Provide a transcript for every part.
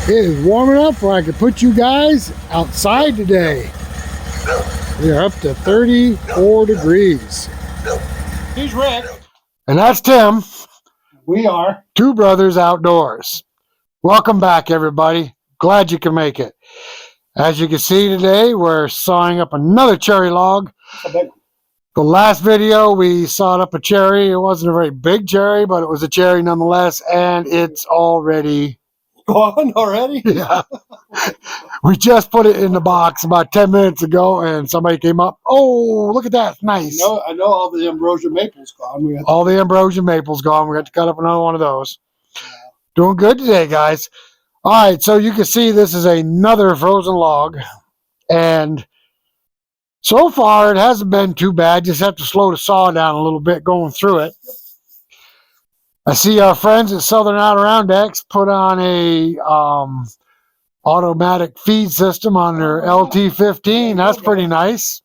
It is warm enough where I could put you guys outside today. We are up to 34 degrees. He's Rick. And that's Tim. We are Two Brothers Outdoors. Welcome back, everybody. Glad you can make it. As you can see today, we're sawing up another cherry log. The last video, we sawed up a cherry. It wasn't a very big cherry, but it was a cherry nonetheless, and it's already gone already? Yeah. We just put it in the box about 10 minutes ago, and somebody came up. Oh, look at that. Nice. I know all the ambrosia maples gone. All the ambrosia maples gone. We got to cut up another one of those. Yeah. Doing good today, guys. All right, so you can see this is another frozen log, and so far it hasn't been too bad. Just have to slow the saw down a little bit going through it. I see our friends at Southern Adirondack put on a automatic feed system on their LT15. That's pretty nice.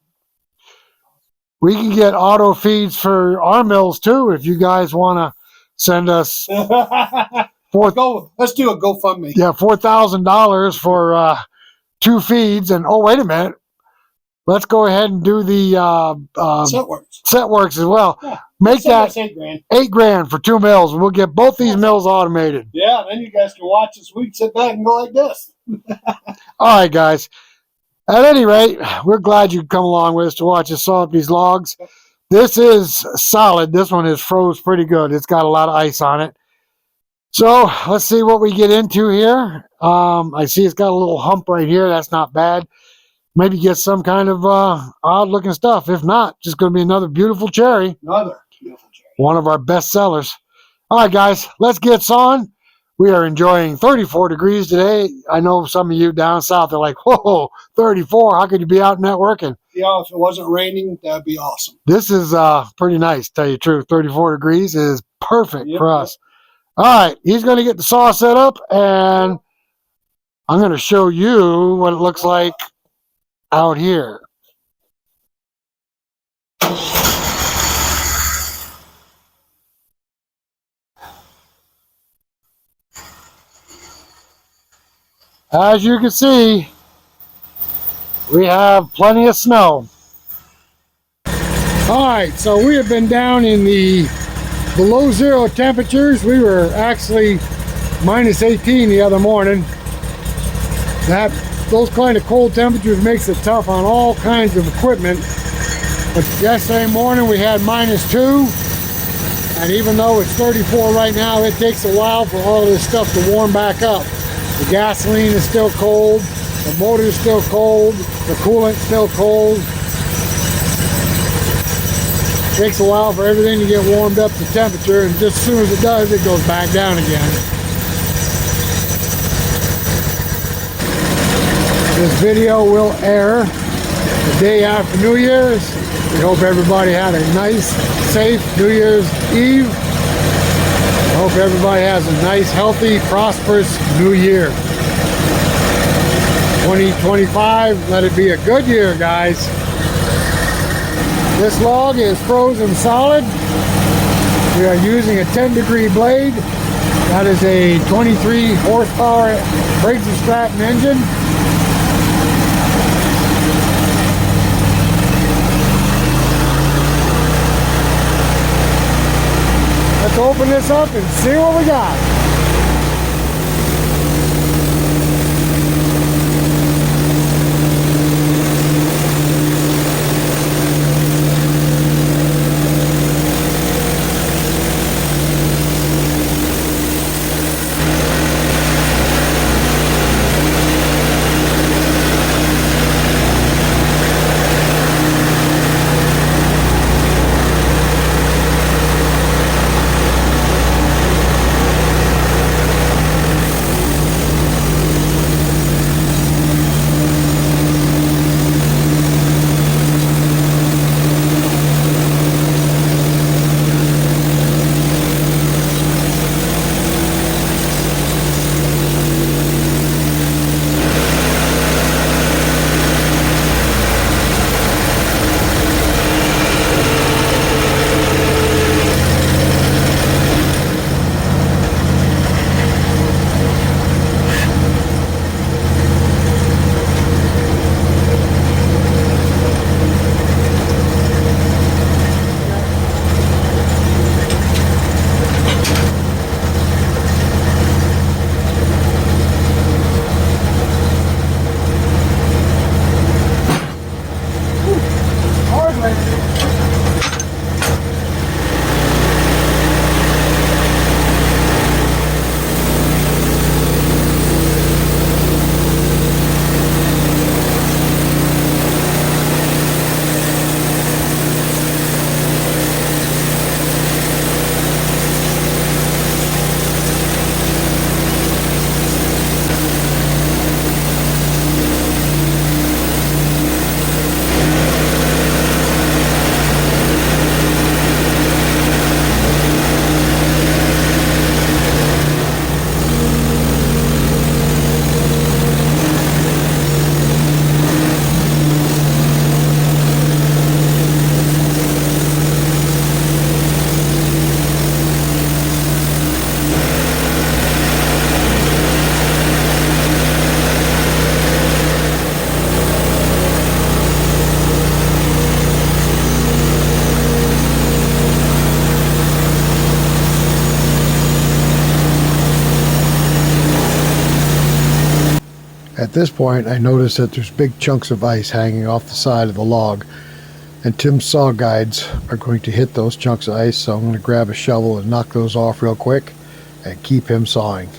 We can get auto feeds for our mills too if you guys want to send us let's do a GoFundMe. Yeah, $4,000 for 2 feeds. And oh, wait a minute. Let's go ahead and do the Setworks as well. Yeah. Make that $8,000 for 2 mills. We'll get both these mills automated. Yeah, then you guys can watch us. We can sit back and go like this. All right, guys. At any rate, we're glad you could come along with us to watch us saw up these logs. This is solid. This one is froze pretty good. It's got a lot of ice on it. So let's see what we get into here. I see it's got a little hump right here. That's not bad. Maybe get some kind of odd looking stuff. If not, just going to be another beautiful cherry. Another beautiful cherry. One of our best sellers. All right, guys, let's get sawing. We are enjoying 34 degrees today. I know some of you down south are like, whoa, 34. How could you be out networking? Yeah, if it wasn't raining, that'd be awesome. This is pretty nice, to tell you the truth. 34 degrees is perfect for us. All right, he's going to get the saw set up, and I'm going to show you what it looks like out here. As you can see, we have plenty of snow. All right, so we have been down in the below zero temperatures. We were actually minus 18 the other morning. Those kind of cold temperatures makes it tough on all kinds of equipment. But yesterday morning we had -2, and even though it's 34 right now, it takes a while for all this stuff to warm back up. The gasoline is still cold, the motor is still cold, the coolant is still cold. It takes a while for everything to get warmed up to temperature, and just as soon as it does, it goes back down again. This video will air the day after New Year's. We hope everybody had a nice, safe New Year's Eve. I hope everybody has a nice, healthy, prosperous New Year. 2025, let it be a good year, guys. This log is frozen solid. We are using a 10-degree blade. That is a 23 horsepower Briggs & Stratton engine. Let's open this up and see what we got. At this point, I notice that there's big chunks of ice hanging off the side of the log, and Tim's saw guides are going to hit those chunks of ice, so I'm going to grab a shovel and knock those off real quick and keep him sawing.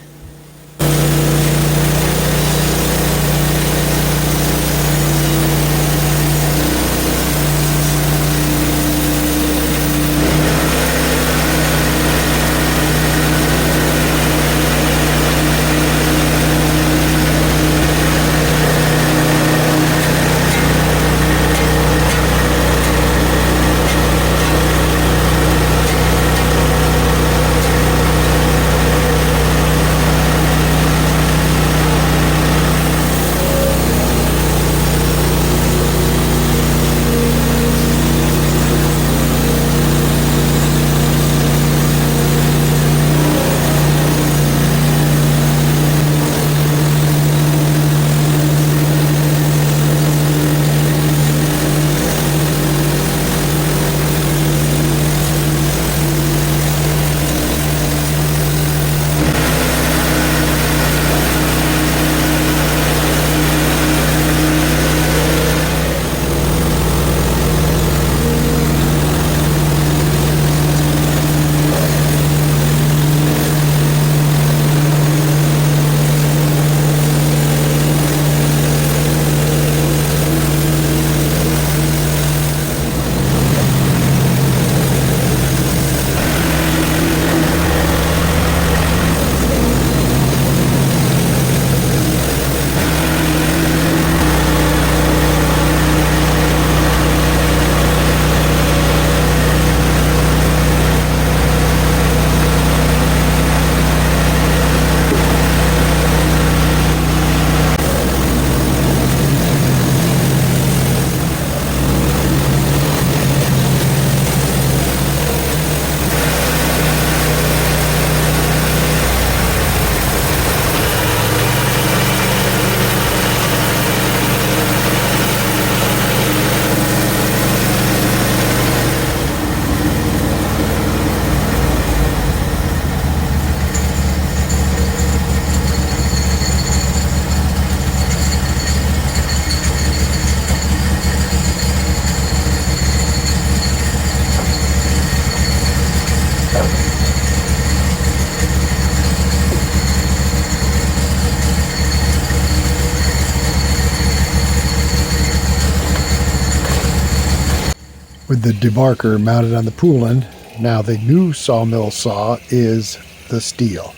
With the debarker mounted on the pool end, now the new sawmill saw is the steel.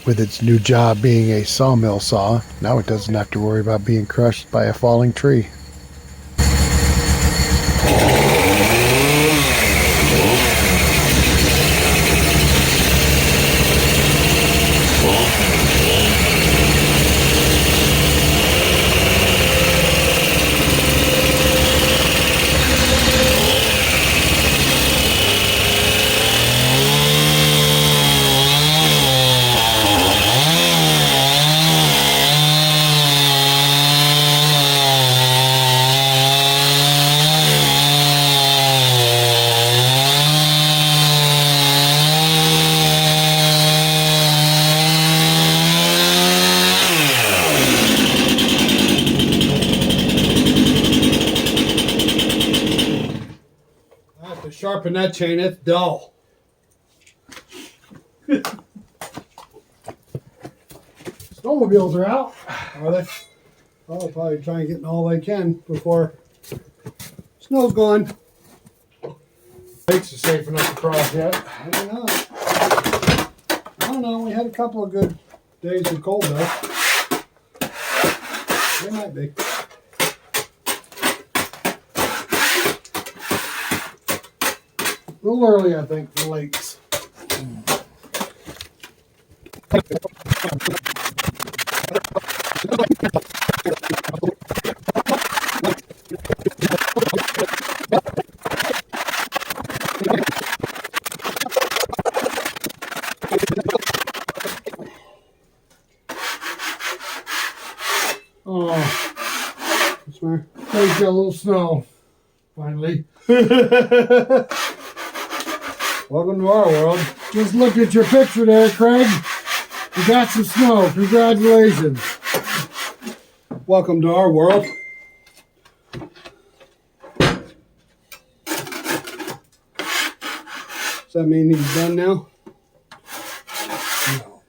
With its new job being a sawmill saw, now it doesn't have to worry about being crushed by a falling tree. To sharpen that chain, it's dull. Snowmobiles are out, are they? Oh, they'll probably try and get in all they can before snow's gone. Lakes are safe enough to cross yet. I don't know. I don't know. We had a couple of good days of cold though. They might be. A little early, I think, for lakes. Oh, what's the matter? There's got a little snow, finally. Welcome to our world. Just look at your picture there, Craig. You got some snow. Congratulations. Welcome to our world. Does that mean he's done now? No.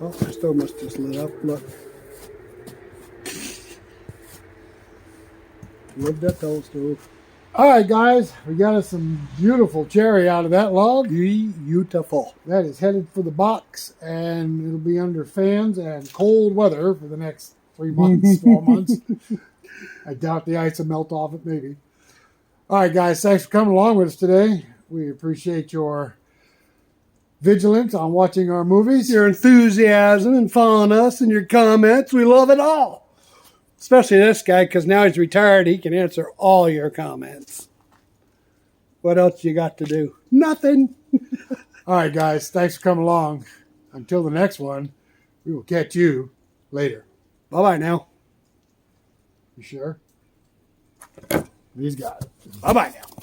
Oh, the stove must just lit up. Look. Love that old stove. All right, guys, we got us some beautiful cherry out of that log. Beautiful. That is headed for the box, and it'll be under fans and cold weather for the next 3 months, 4 months. I doubt the ice will melt off it, maybe. All right, guys, thanks for coming along with us today. We appreciate your vigilance on watching our movies. Your enthusiasm and following us and your comments. We love it all. Especially this guy, because now he's retired. He can answer all your comments. What else you got to do? Nothing. All right, guys, thanks for coming along. Until the next one, we will catch you later. Bye-bye now. You sure? He's got it. Bye-bye now.